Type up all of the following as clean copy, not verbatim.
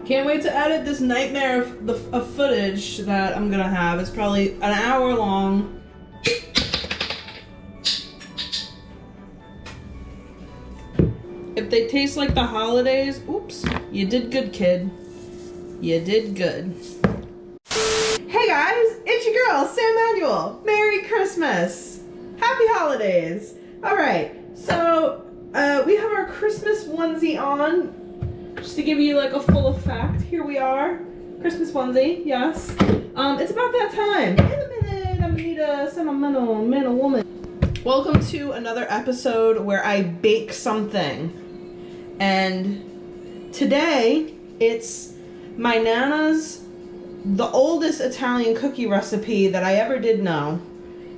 Can't wait to edit this nightmare of footage that I'm gonna have. It's probably an hour long. If they taste like the holidays, oops, you did good, kid. You did good. Hey guys, it's your girl, Sam Manuel. Merry Christmas. Happy holidays. All right, so we have our Christmas onesie on. Just to give you like a full effect, here we are. Christmas onesie, yes. It's about that time. In a minute, I'm gonna need a sentimental man or woman. Welcome to another episode where I bake something. And today, it's my Nana's, the oldest Italian cookie recipe that I ever did know.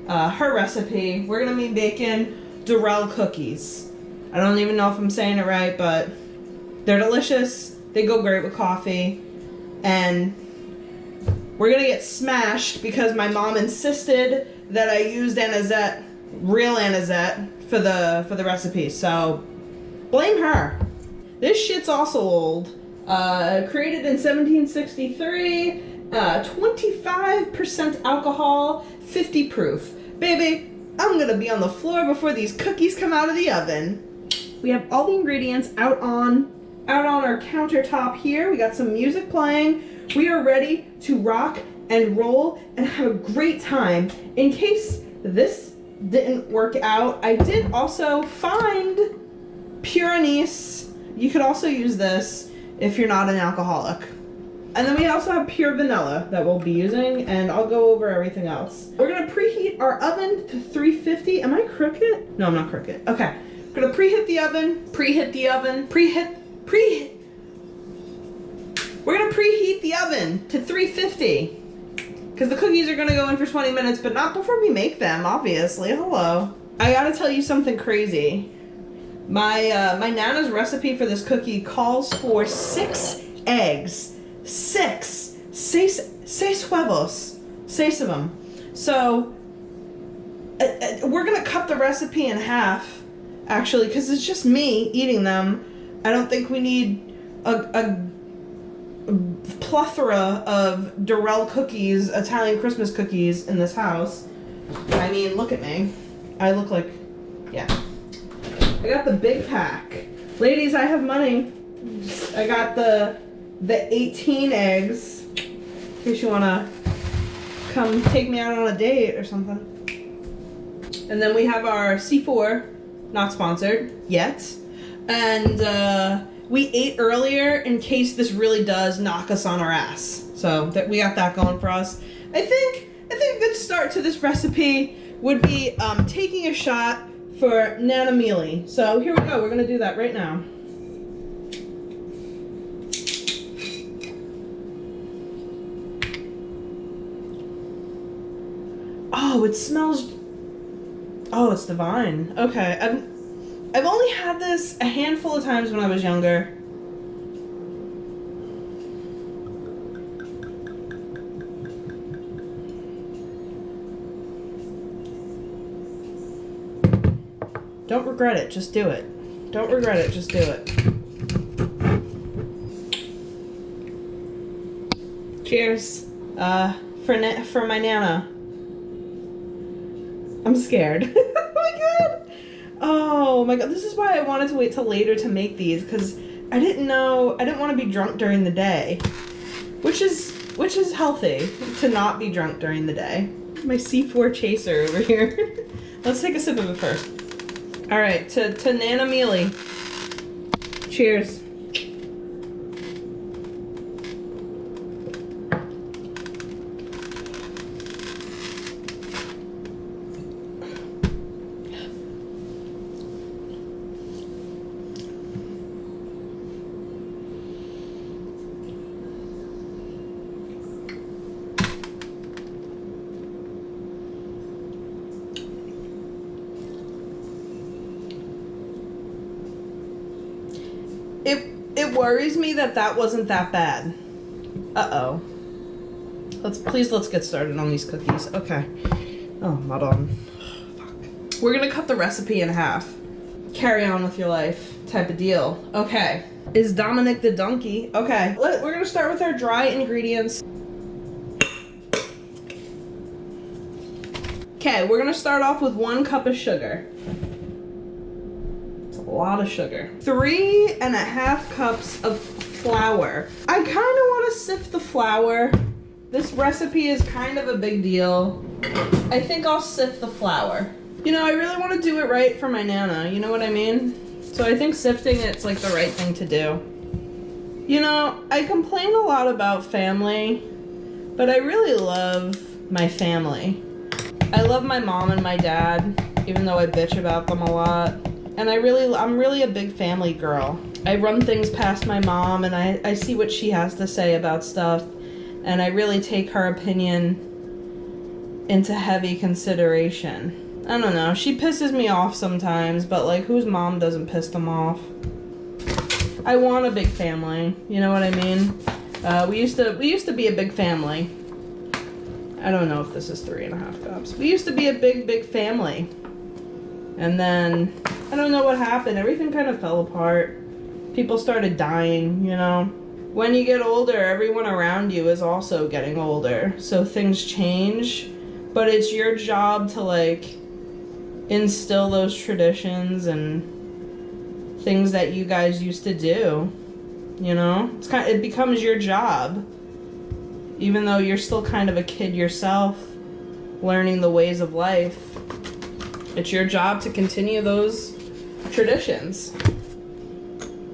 Her recipe. We're gonna be baking Durell cookies. I don't even know if I'm saying it right, but they're delicious. They go great with coffee. And we're gonna get smashed because my mom insisted that I used anisette, real anisette, for the recipe. So blame her. This shit's also old. Created in 1763. 25% alcohol, 50 proof. Baby, I'm gonna be on the floor before these cookies come out of the oven. We have all the ingredients out on our countertop here. We got some music playing. We are ready to rock and roll and have a great time. In case this didn't work out, I did also find pure anise. You could also use this if you're not an alcoholic. And then we also have pure vanilla that we'll be using, and I'll go over everything else. We're gonna preheat our oven to 350. Am I crooked? No, I'm not crooked. Okay. We're gonna preheat the oven. We're gonna preheat the oven to 350. Because the cookies are gonna go in for 20 minutes, but not before we make them, obviously. Hello. I gotta tell you something crazy. My Nana's recipe for this cookie calls for 6 eggs. 6 huevos. 6 of them. So, we're gonna cut the recipe in half, actually, because it's just me eating them. I don't think we need a plethora of Durell cookies, Italian Christmas cookies in this house. I mean, look at me. I look like, yeah. I got the big pack. Ladies, I have money. I got the 18 eggs, in case you want to come take me out on a date or something. And then we have our C4, not sponsored yet. And we ate earlier in case this really does knock us on our ass. So that we got that going for us. I think a good start to this recipe would be taking a shot for Nana Mealy. So here we go. We're gonna do that right now. Oh, it smells. Oh, it's divine. Okay, I've only had this a handful of times when I was younger. Don't regret it, just do it. Don't regret it, just do it. Cheers. For my Nana. I'm scared. Oh my god. Oh my god. This is why I wanted to wait till later to make these, because I didn't want to be drunk during the day. Which is healthy, to not be drunk during the day. My C4 chaser over here. Let's take a sip of it first. Alright, to Nana Mealy. Cheers. It worries me that wasn't that bad. Uh-oh. Let's get started on these cookies. Okay. Oh, not on. Fuck. We're gonna cut the recipe in half. Carry on with your life type of deal. Okay. Is Dominic the donkey. Okay, we're gonna start with our dry ingredients. Okay, we're gonna start off with 1 cup of sugar. It's a lot of sugar. 3.5 cups of flour. I kind of want to sift the flour. This recipe is kind of a big deal. I think I'll sift the flour. You know, I really want to do it right for my Nana, you know what I mean? So I think sifting it's like the right thing to do. You know, I complain a lot about family, but I really love my family. I love my mom and my dad, even though I bitch about them a lot. And I'm really a big family girl. I run things past my mom and I see what she has to say about stuff, and I really take her opinion into heavy consideration. I don't know, she pisses me off sometimes, but like, whose mom doesn't piss them off? I want a big family, you know what I mean? We used to be a big family. I don't know if this is 3.5 cups. We used to be a big family. And then, I don't know what happened. Everything kind of fell apart. People started dying, you know? When you get older, everyone around you is also getting older. So things change. But it's your job to, like, instill those traditions and things that you guys used to do. You know? It becomes your job. Even though you're still kind of a kid yourself, learning the ways of life, it's your job to continue those traditions.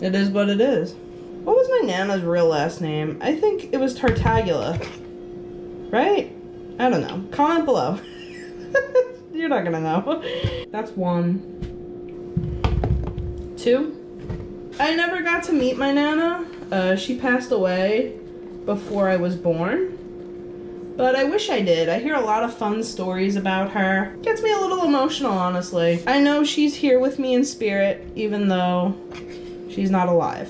It is what it is. What was my Nana's real last name? I think it was Tartaglia. Right? I don't know. Comment below. You're not gonna know. That's 1. 2. I never got to meet my Nana. She passed away before I was born. But I wish I did. I hear a lot of fun stories about her. Gets me a little emotional, honestly. I know she's here with me in spirit, even though she's not alive.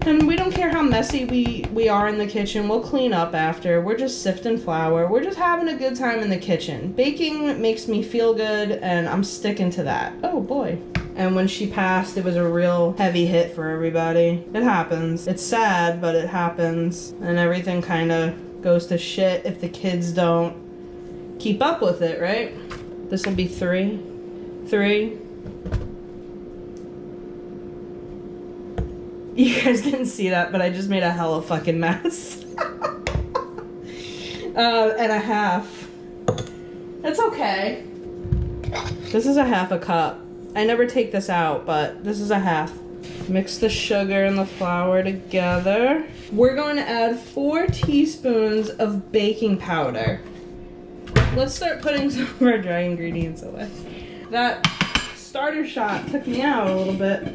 And we don't care how messy we are in the kitchen. We'll clean up after. We're just sifting flour. We're just having a good time in the kitchen. Baking makes me feel good, and I'm sticking to that. Oh, boy. And when she passed, it was a real heavy hit for everybody. It happens. It's sad, but it happens. And everything kind of goes to shit if the kids don't keep up with it, right? This will be 3. 3. You guys didn't see that, but I just made a hella fucking mess. And a half. It's okay. This is a 1/2 cup. I never take this out, but this is a 1/2. Mix the sugar and the flour together. We're going to add 4 teaspoons of baking powder. Let's start putting some of our dry ingredients away. That starter shot took me out a little bit.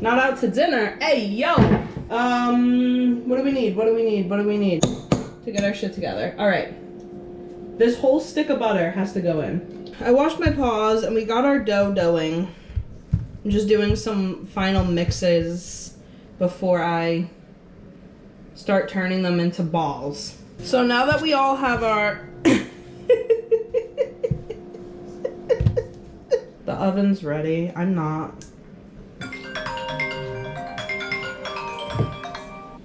Not out to dinner. Hey, yo! What do we need? What do we need? What do we need to get our shit together? All right. This whole stick of butter has to go in. I washed my paws and we got our doughing. I'm just doing some final mixes before I start turning them into balls. So now that we all have our... The oven's ready. I'm not.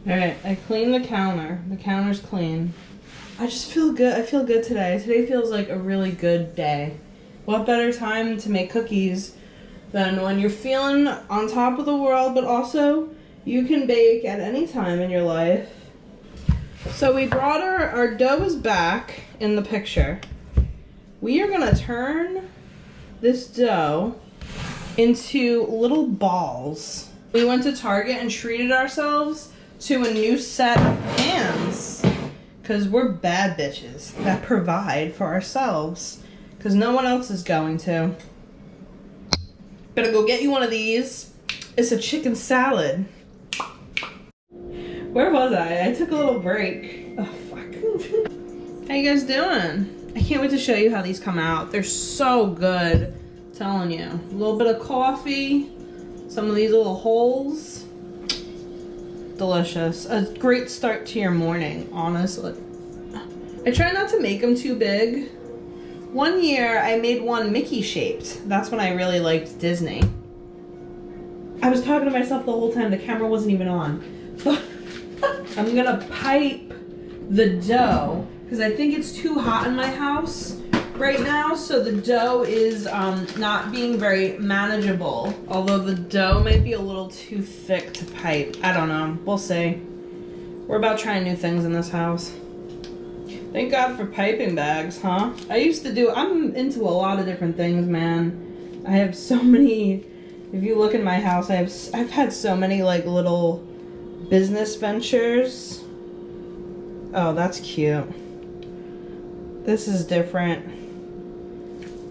Alright, I cleaned the counter. The counter's clean. I just feel good. I feel good today. Today feels like a really good day. What better time to make cookies than when you're feeling on top of the world, but also you can bake at any time in your life. So we brought our dough is back in the picture. We are gonna turn this dough into little balls. We went to Target and treated ourselves to a new set of pans because we're bad bitches that provide for ourselves because no one else is going to. Better go get you one of these. It's a chicken salad. Where was I? I took a little break. Oh, fuck. How you guys doing? I can't wait to show you how these come out. They're so good. I'm telling you. A little bit of coffee. Some of these little holes. Delicious. A great start to your morning, honestly. I try not to make them too big. One year I made one Mickey shaped. That's when I really liked Disney. I was talking to myself the whole time. The camera wasn't even on. I'm gonna pipe the dough because I think it's too hot in my house right now, so the dough is not being very manageable. Although the dough might be a little too thick to pipe. I don't know. We'll see. We're about trying new things in this house. Thank God for piping bags, huh? I'm into a lot of different things, man. I have so many, if you look in my house, I've had so many like little business ventures. Oh, that's cute. This is different.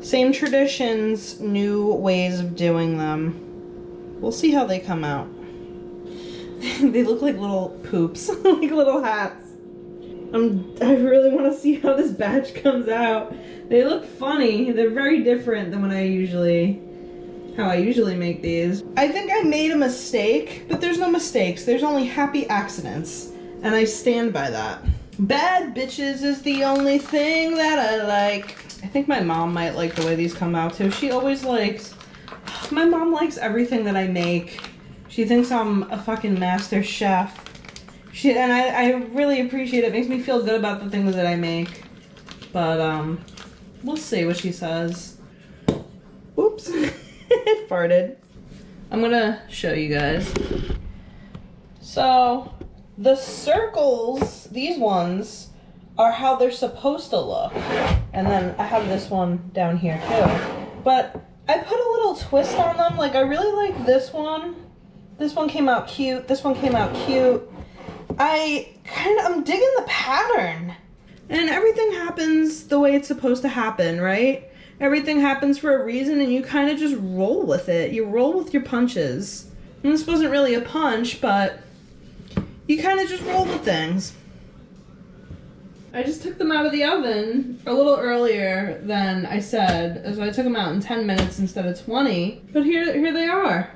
Same traditions, new ways of doing them. We'll see how they come out. They look like little poops, like little hats. I really want to see how this batch comes out. They look funny. They're very different than how I usually make these. I think I made a mistake, but there's no mistakes. There's only happy accidents, and I stand by that. Bad bitches is the only thing that I like. I think my mom might like the way these come out too. She always likes, my mom likes everything that I make. She thinks I'm a fucking master chef. And I really appreciate it. It makes me feel good about the things that I make. But we'll see what she says. Oops. It farted. I'm gonna show you guys. So the circles, these ones, are how they're supposed to look. And then I have this one down here too. But I put a little twist on them. Like I really like this one. This one came out cute. This one came out cute. I'm digging the pattern. And everything happens the way it's supposed to happen, right? Everything happens for a reason and you kind of just roll with it. You roll with your punches. And this wasn't really a punch, but you kind of just roll with things. I just took them out of the oven a little earlier than I said. So I took them out in 10 minutes instead of 20. But here they are.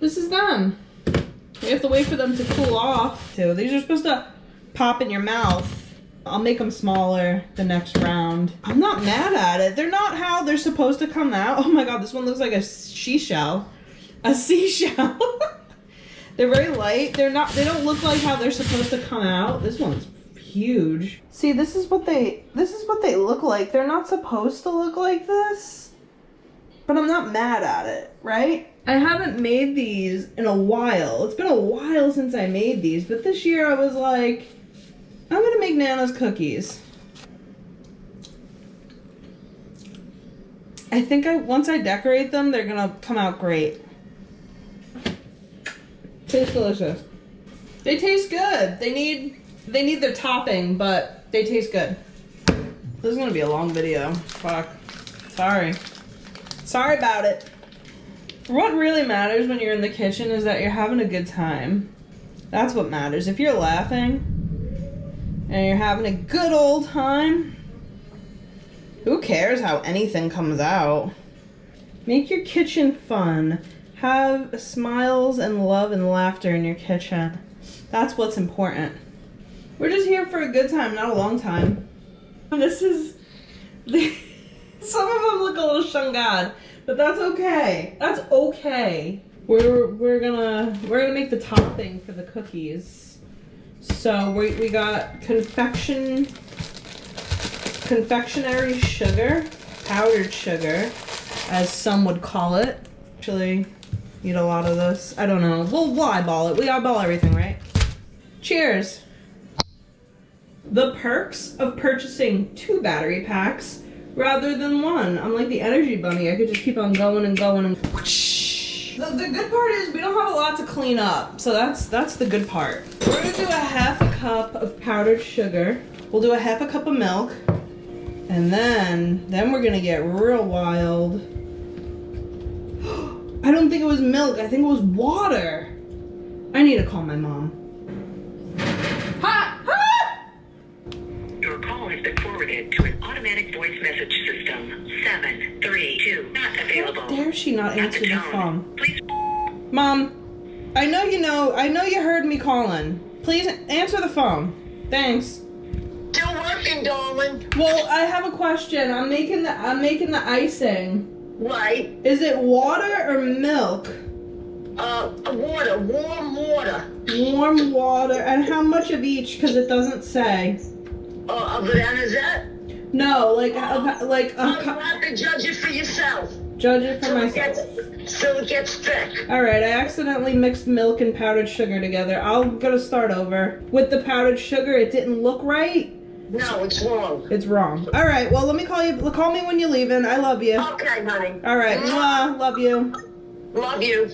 This is them. You have to wait for them to cool off too. These are supposed to pop in your mouth. I'll make them smaller the next round. I'm not mad at it. They're not how they're supposed to come out. Oh my God, this one looks like a seashell. A seashell. They're very light. They don't look like how they're supposed to come out. This one's huge. See, this is what they look like. They're not supposed to look like this. But I'm not mad at it, right? I haven't made these in a while. It's been a while since I made these, but this year I was like, I'm gonna make Nana's cookies. I think once I decorate them, they're gonna come out great. Tastes delicious. They taste good. They need their topping, but they taste good. This is gonna be a long video. Fuck. Sorry. Sorry about it. What really matters when you're in the kitchen is that you're having a good time. That's what matters. If you're laughing and you're having a good old time, who cares how anything comes out? Make your kitchen fun. Have smiles and love and laughter in your kitchen. That's what's important. We're just here for a good time, not a long time. This is... Some of them look a little shungad, but that's okay. That's okay. We're gonna make the topping for the cookies. So we got confectionery sugar, powdered sugar, as some would call it. Actually, eat a lot of this. I don't know. We'll eyeball it. We eyeball everything, right? Cheers. The perks of purchasing 2 battery packs rather than 1. I'm like the energy bunny. I could just keep on going and going and whoosh. The good part is we don't have a lot to clean up. So that's the good part. We're gonna do a half a cup of powdered sugar. We'll do a half a cup of milk. And then we're gonna get real wild. I don't think it was milk. I think it was water. I need to call my mom. Your call has been forwarded to an automatic voice message system. 732 not available. How dare she not answer the phone? Please. Mom, I know you heard me calling. Please answer the phone. Thanks. Still working, darling. Well, I have a question. I'm making the icing. Right. Is it water or milk? Water, warm water. Warm water. And how much of each? Because it doesn't say. Of an anisette? No, like You have to judge it for yourself. Judge it for So myself. it gets thick. Alright, I accidentally mixed milk and powdered sugar together. I'm gonna start over. With the powdered sugar, it didn't look right. No, it's wrong. It's wrong. Alright, well, let me call you. Call me when you're leaving. I love you. Okay, honey. Alright, mwah, love you. Love you.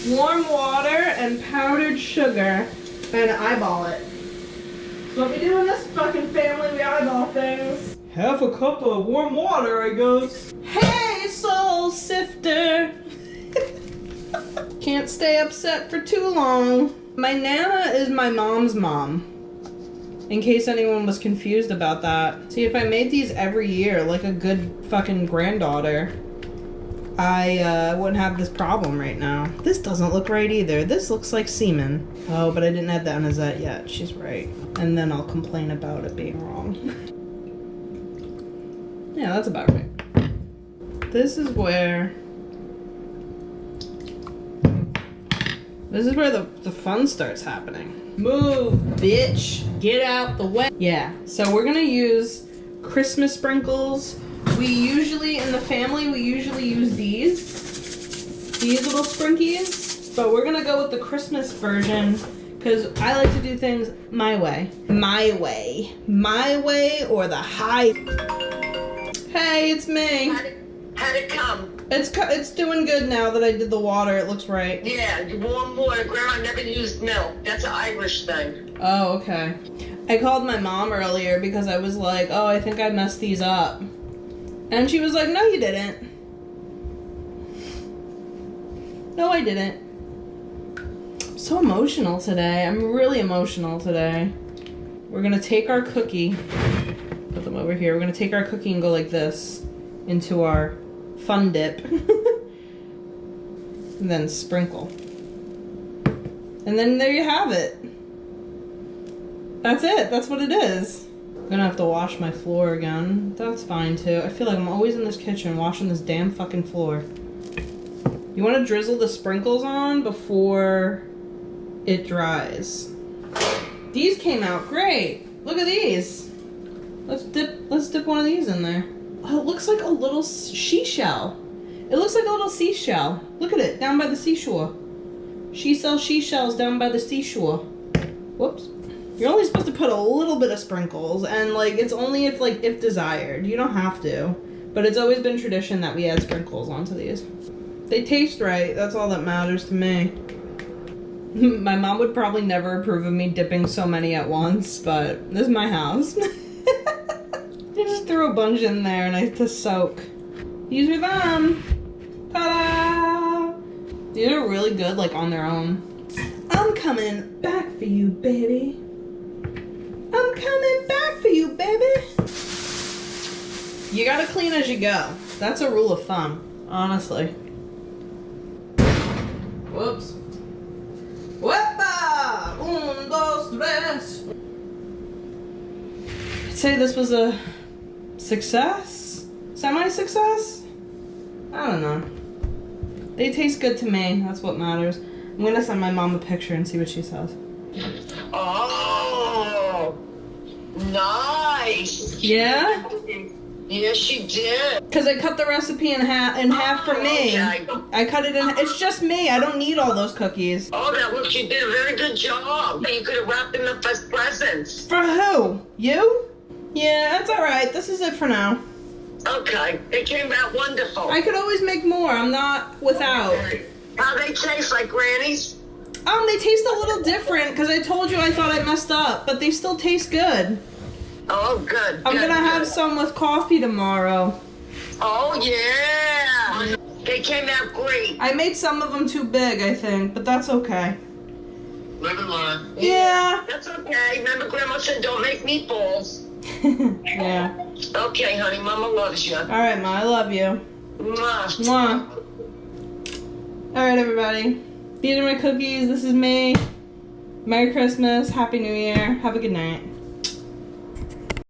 Warm water and powdered sugar and eyeball it. That's what we do in this fucking family, we eyeball things. Half a cup of warm water, I guess. Hey, soul sifter. Can't stay upset for too long. My Nana is my mom's mom. In case anyone was confused about that. See, if I made these every year like a good fucking granddaughter, I wouldn't have this problem right now. This doesn't look right either. This looks like semen. Oh, but I didn't add the anisette yet. She's right. And then I'll complain about it being wrong. Yeah, that's about right. This is where the fun starts happening. Move, bitch. Get out the way. Yeah, so we're gonna use Christmas sprinkles. We usually, in the family, we usually use these little sprinkies, but we're gonna go with the Christmas version because I like to do things my way. My way. My way or the high. Hey, it's me. How'd it come? It's doing good now that I did the water. It looks right. Yeah, warm water. Grandma never used milk. That's an Irish thing. Oh, okay. I called my mom earlier because I was like, oh, I think I messed these up. And she was like, no, you didn't. No, I didn't. I'm so emotional today. I'm really emotional today. We're gonna take our cookie, put them over here. We're gonna take our cookie and go like this into our fun dip. And then sprinkle. And then there you have it. That's it. That's what it is. I'm gonna have to wash my floor again. That's fine too. I feel like I'm always in this kitchen washing this damn fucking floor. You want to drizzle the sprinkles on before it dries. These came out great. Look at these. Let's dip one of these in there. Oh, it looks like a little seashell. It looks like a little seashell. Look at it, down by the seashore. She sells seashells down by the seashore. Whoops. You're only supposed to put a little bit of sprinkles, and like it's only if desired. You don't have to, but it's always been tradition that we add sprinkles onto these. They taste right. That's all that matters to me. My mom would probably never approve of me dipping so many at once, but this is my house. I just threw a bunch in there and I had to soak. These are them. Ta-da! These are really good, like on their own. I'm coming back for you, baby. I'm coming back for you, baby. You gotta clean as you go. That's a rule of thumb, honestly. Whoops. Wepa! Un, dos, tres. I'd say this was a success? Semi-success? I don't know. They taste good to me. That's what matters. I'm gonna send my mom a picture and see what she says. Oh, nice. Yeah? Yes, she did. Because I cut the recipe in half for me. Okay. I cut it in. It's just me. I don't need all those cookies. Oh, that look, you did a very good job. You could have wrapped them up as presents. For who? You? Yeah, that's alright. This is it for now. Okay, they came out wonderful. I could always make more. I'm not without. How they taste, like Granny's? They taste a little different because I told you I thought I messed up, but they still taste good. Oh, good. I'm good, gonna have good. some with coffee tomorrow. Oh, yeah. They came out great. I made some of them too big, I think, but that's okay. Live and learn. Yeah. That's okay. Remember, Grandma said don't make meatballs. Yeah. Okay, honey. Mama loves you. Alright, Ma, I love you. Mwah. Mwah. Alright, everybody. These are my cookies. This is me. Merry Christmas. Happy New Year. Have a good night.